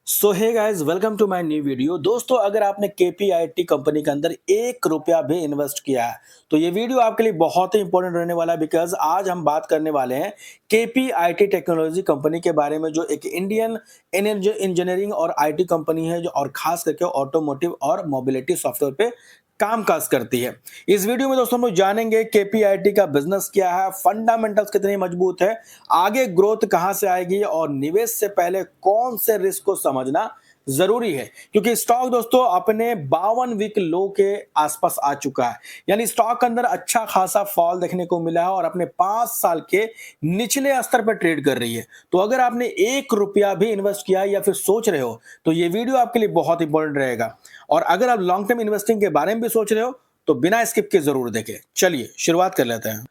So hey guys, welcome to my new video. दोस्तों, अगर आपने केपीआईटी कंपनी के अंदर 1 रुपया भी इन्वेस्ट किया है तो ये वीडियो आपके लिए बहुत ही इंपॉर्टेंट रहने वाला है। बिकॉज आज हम बात करने वाले हैं केपीआईटी टेक्नोलॉजी कंपनी के बारे में, जो एक इंडियन इंजीनियरिंग और आईटी कंपनी है, जो और खास करके ऑटोमोटिव और मोबिलिटी सॉफ्टवेयर पे कामकाज करती है। इस वीडियो में दोस्तों हम लोग जानेंगे केपीआईटी का बिजनेस क्या है, फंडामेंटल्स कितनी मजबूत है, आगे ग्रोथ कहां से आएगी और निवेश से पहले कौन से रिस्क को समझना जरूरी है। क्योंकि स्टॉक दोस्तों अपने 52 वीक लो के आसपास आ चुका है, यानी स्टॉक के अंदर अच्छा खासा फॉल देखने को मिला है और अपने 5 साल के निचले स्तर पर ट्रेड कर रही है। तो अगर आपने 1 रुपया भी इन्वेस्ट किया है या फिर सोच रहे हो तो ये वीडियो आपके लिए बहुत इंपॉर्टेंट रहेगा। और अगर आप लॉन्ग टर्म इन्वेस्टिंग के बारे में भी सोच रहे हो तो बिना स्किप के जरूर देखें। चलिए शुरुआत कर लेते हैं।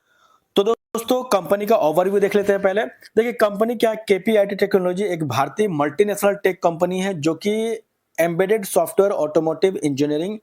तो दोस्तों कंपनी का ओवरव्यू देख लेते हैं। पहले देखिए कंपनी क्या, केपीआईटी टेक्नोलॉजी एक भारतीय मल्टीनेशनल टेक कंपनी है जो कि एम्बेडेड सॉफ्टवेयर, ऑटोमोटिव इंजीनियरिंग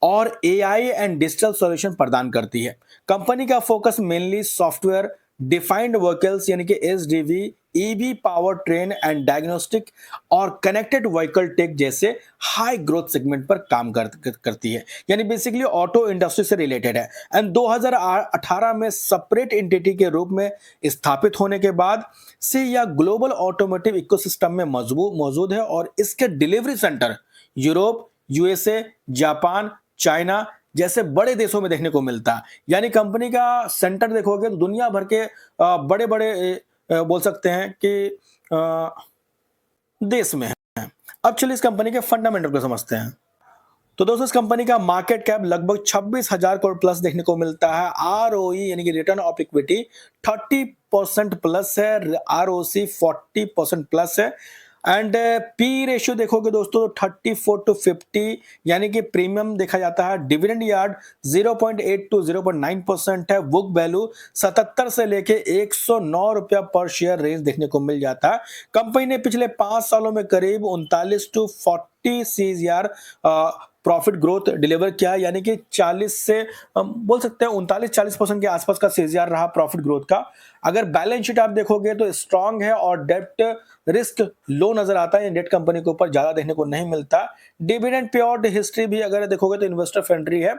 और एआई एंड डिजिटल सॉल्यूशन प्रदान करती है। कंपनी का focus mainly software defined vehicles यानी कि SDV, EV power train and diagnostic और कनेक्टेड व्हीकल टेक जैसे हाई ग्रोथ सेगमेंट पर काम करती है, यानी बेसिकली ऑटो इंडस्ट्री से रिलेटेड है। एंड 2018 में सेपरेट एंटिटी के रूप में स्थापित होने के बाद से यह ग्लोबल ऑटोमोटिव इकोसिस्टम में मौजूद है और इसके delivery centre Europe, USA, Japan, China जैसे बड़े देशों में देखने को मिलता है। यानी कंपनी का सेंटर देखोगे तो दुनिया भर के बड़े बड़े बोल सकते हैं कि देश में है। अब चलिए इस कंपनी के फंडामेंटल को समझते हैं। तो दोस्तों इस कंपनी का मार्केट कैप लगभग 26,000 करोड़ प्लस देखने को मिलता है। आरओई यानी कि रिटर्न ऑफ इक्विटी 30% प्लस है, आरओसी 40% प्लस है। एंड पी रेशियो देखोगे दोस्तों 34:50 यानी कि प्रीमियम देखा जाता है। डिविडेंड यार्ड 0.8 to 0.9% है। बुक वैल्यू 77 से लेके 109 रुपया पर शेयर रेंज देखने को मिल जाता है। कंपनी ने पिछले 5 सालों में करीब 39 to 40 CGR profit growth deliver किया, यानी कि 40 से बोल सकते हैं 39-40% के आसपास का सीजीआर रहा प्रॉफिट ग्रोथ का। अगर बैलेंस शीट आप देखोगे तो स्ट्रांग है और डेब्ट रिस्क लो नजर आता है। डेट कंपनी के ऊपर ज्यादा देखने को नहीं मिलता। डिविडेंड पे आउट हिस्ट्री भी अगर देखोगे तो इन्वेस्टर फ्रेंडली है,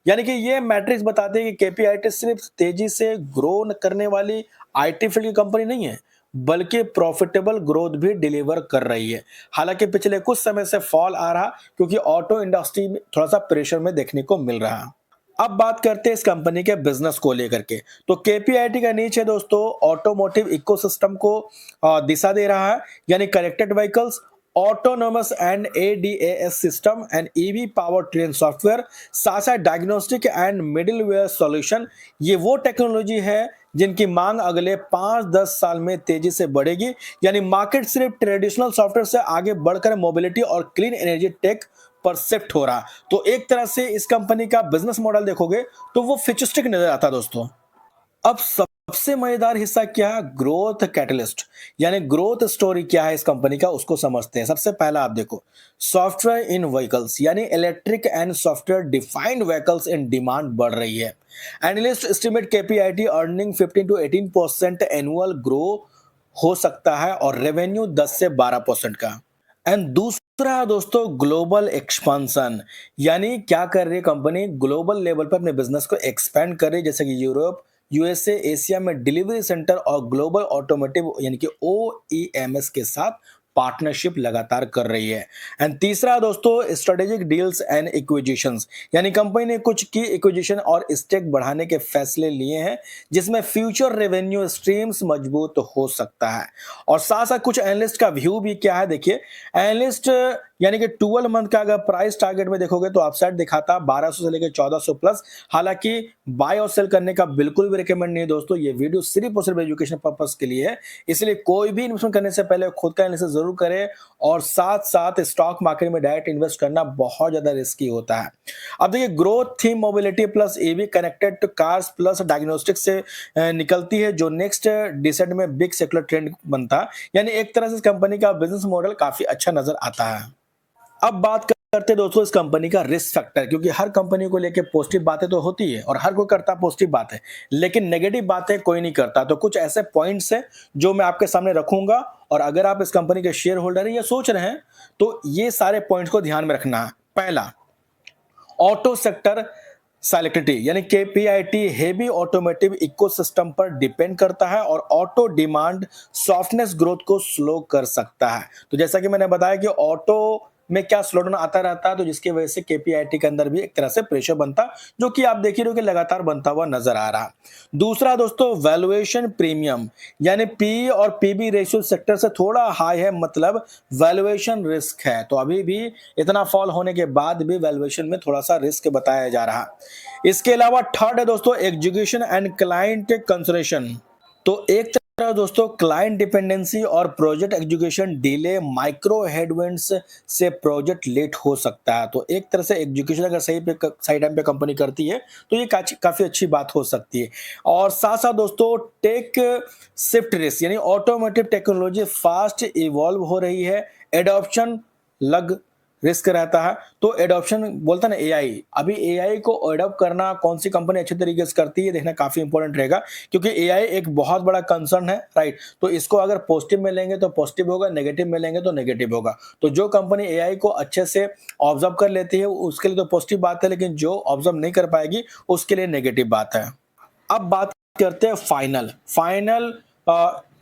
यानी कि ये मैट्रिक्स बताते हैं कि केपीआईटी सिर्फ तेजी से ग्रो करने वाली आईटी फील्ड की कंपनी नहीं है, बल्कि प्रॉफिटेबल ग्रोथ भी डिलीवर कर रही है। हालांकि पिछले कुछ समय से फॉल आ रहा क्योंकि ऑटो इंडस्ट्री में थोड़ा सा प्रेशर में देखने को मिल रहा है। अब बात करते हैं इस कंपनी के बिजनेस को लेकर के। तो केपीआईटी का नीच है दोस्तों ऑटोमोटिव इकोसिस्टम को दिशा दे रहा है, यानी connected vehicles, autonomous and ADAS system and EV power train software, साथ डायग्नोस्टिक एंड मिडिलवेयर सॉल्यूशन। ये वो टेक्नोलॉजी है जिनकी मांग अगले 5-10 साल में तेजी से बढ़ेगी। यानी मार्केट सिर्फ ट्रेडिशनल सॉफ्टवेयर से आगे बढ़कर मोबिलिटी और क्लीन एनर्जी टेक पर शिफ्ट हो रहा। तो एक तरह से इस कंपनी का बिजनेस मॉडल देखोगे तो वो फ्यूचरिस्टिक नजर आता है दोस्तों। अब सबसे मजेदार हिस्सा क्या है, ग्रोथ कैटलिस्ट, यानी ग्रोथ स्टोरी क्या है इस कंपनी का, उसको समझते हैं। सबसे पहला आप देखो सॉफ्टवेयर इन व्हीकल्स, यानी electric and software defined vehicles in demand बढ़ रही है। Analyst estimate KPIT earning 15 to 18% annual grow हो सकता है और रेवेन्यू 10 से 12% का। एंड दूसरा दोस्तों ग्लोबल एक्सपांशन, यानी क्या कर रही है कंपनी, ग्लोबल लेवल पर अपने बिजनेस को एक्सपेंड कर रही है, जैसे कि यूरोप, यूएसए, एशिया में डिलीवरी सेंटर और ग्लोबल ऑटोमोटिव यानी कि ओईएमएस के साथ पार्टनरशिप लगातार कर रही है। एंड तीसरा दोस्तों स्ट्रेटेजिक डील्स एंड एक्विजिशंस, यानी कंपनी ने कुछ की एक्विजिशन और स्टेक बढ़ाने के फैसले लिए हैं जिसमें फ्यूचर रेवेन्यू स्ट्रीम्स मजबूत हो सकता है। और साथ साथ कुछ एनालिस्ट का व्यू भी क्या है, देखिए एनालिस्ट यानी कि 12 मंथ का अगर प्राइस टारगेट में देखोगे तो अपसाइड दिखाता 1200 से लेकर 1400 प्लस। हालांकि बाय और सेल करने का बिल्कुल भी रिकमेंड नहीं है दोस्तों, ये वीडियो सिर्फ और सिर्फ एजुकेशन पर्पस के लिए है, इसलिए कोई भी इन्वेस्टमेंट करने से पहले खुद का एनालिसिस जरूर करें। और साथ साथ स्टॉक मार्केट में डायरेक्ट इन्वेस्ट करना बहुत ज्यादा रिस्की होता है। अब देखिए growth theme mobility plus EV connected cars plus diagnostic से निकलती है, जो नेक्स्ट डिसेंट में बिग सेक्युलर ट्रेंड बनता है। यानी एक तरह से इस कंपनी का बिजनेस मॉडल काफी अच्छा नजर आता है। अब बात करते हैं दोस्तों इस कंपनी का रिस्क फैक्टर, क्योंकि हर कंपनी को लेके पॉजिटिव बातें तो होती है और हर कोई करता पॉजिटिव बातें, लेकिन नेगेटिव बातें कोई नहीं करता। तो कुछ ऐसे पॉइंट्स हैं जो मैं आपके सामने रखूंगा, और अगर आप इस कंपनी के शेयर होल्डर हैं या सोच रहे हैं तो ये सारे पॉइंट्स को ध्यान में रखना है। पहला, ऑटो सेक्टर साइक्लिसिटी यानी केपीआईटी हेवी ऑटोमोटिव इकोसिस्टम पर डिपेंड करता है और ऑटो डिमांड सॉफ्टनेस ग्रोथ को स्लो कर सकता है। तो जैसा कि मैंने बताया कि ऑटो में क्या स्लोडाउन आता रहता है, तो जिसकी वजह से केपीआईटी के अंदर भी एक तरह से प्रेशर बनता, जो कि आप देख ही रहे हो कि लगातार बनता हुआ नजर आ रहा। दूसरा दोस्तों, वैल्यूएशन प्रीमियम यानी पी और पीबी रेशियो सेक्टर से थोड़ा हाई है, मतलब वैल्यूएशन रिस्क है। तो अभी भी इतना फॉल होने के बाद भी वैल्यूएशन में थोड़ा सा रिस्क बताया जा रहा। इसके अलावा थर्ड है दोस्तों, एग्जीक्यूशन एंड क्लाइंट कंसोलेशन। तो एक तरह दोस्तों क्लाइंट डिपेंडेंसी और project execution delay micro headwinds से प्रोजेक्ट लेट हो सकता है। तो एक तरह से एग्जीक्यूशन अगर सही टाइम पे कंपनी करती है तो ये काफी अच्छी बात हो सकती है। और साथ साथ दोस्तों टेक शिफ्ट रिस्क यानी ऑटोमोटिव टेक्नोलॉजी फास्ट इवॉल्व हो रही है, एडॉप्शन लग रिस्क रहता है। तो एडॉप्शन बोलता ना एआई, अभी एआई को एडॉप्ट करना कौन सी कंपनी अच्छे तरीके से करती है देखना काफी इंपॉर्टेंट रहेगा, क्योंकि एआई एक बहुत बड़ा कंसर्न है, राइट। तो इसको अगर पॉजिटिव में लेंगे तो पॉजिटिव होगा, नेगेटिव में लेंगे तो नेगेटिव होगा। तो जो कंपनी एआई को अच्छे से ऑब्जर्व कर लेती है उसके लिए तो पॉजिटिव बात है, लेकिन जो ऑब्जर्व नहीं कर पाएगी उसके लिए नेगेटिव बात है। अब बात करते हैं फाइनल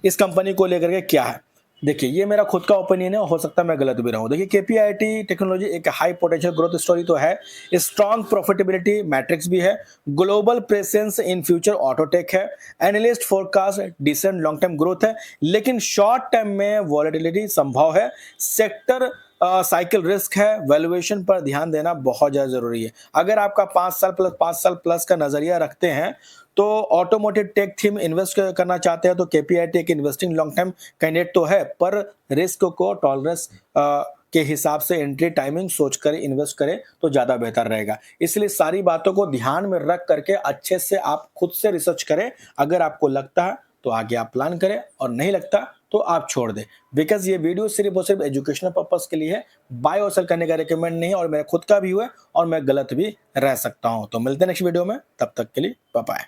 इस कंपनी को लेकर के क्या है। देखिए ये मेरा खुद का ओपिनियन है, हो सकता है मैं गलत भी रहूं। देखिए केपीआईटी टेक्नोलॉजी एक हाई पोटेंशियल ग्रोथ स्टोरी तो है, स्ट्रॉन्ग प्रॉफिटेबिलिटी मैट्रिक्स भी है, global presence in future autotech है, analyst forecast decent long term growth है, लेकिन शॉर्ट टर्म में वॉलेटिलिटी संभव है, सेक्टर साइकिल रिस्क है, वैल्यूएशन पर ध्यान देना बहुत ज्यादा जरूरी है। अगर आपका 5 साल प्लस का नजरिया रखते हैं तो ऑटोमोटिव टेक थीम इन्वेस्ट करना चाहते हैं तो केपीआईटी एक इन्वेस्टिंग लॉन्ग टर्म कैंडिडेट तो है, पर रिस्क को टॉलरेंस के हिसाब से एंट्री टाइमिंग सोच कर इन्वेस्ट करें तो ज्यादा बेहतर रहेगा। इसलिए सारी बातों को ध्यान में रख करके अच्छे से आप खुद से रिसर्च करें। अगर आपको लगता है तो आगे आप प्लान करें, और नहीं लगता तो आप छोड़ दें, बिकॉज ये वीडियो सिर्फ और सिर्फ एजुकेशनल पर्पस के लिए है, बाय और सेल करने का रिकमेंड नहीं है, और मेरा खुद का व्यू है और मैं गलत भी रह सकता हूं। तो मिलते हैं नेक्स्ट वीडियो में, तब तक के लिए बाय बाय।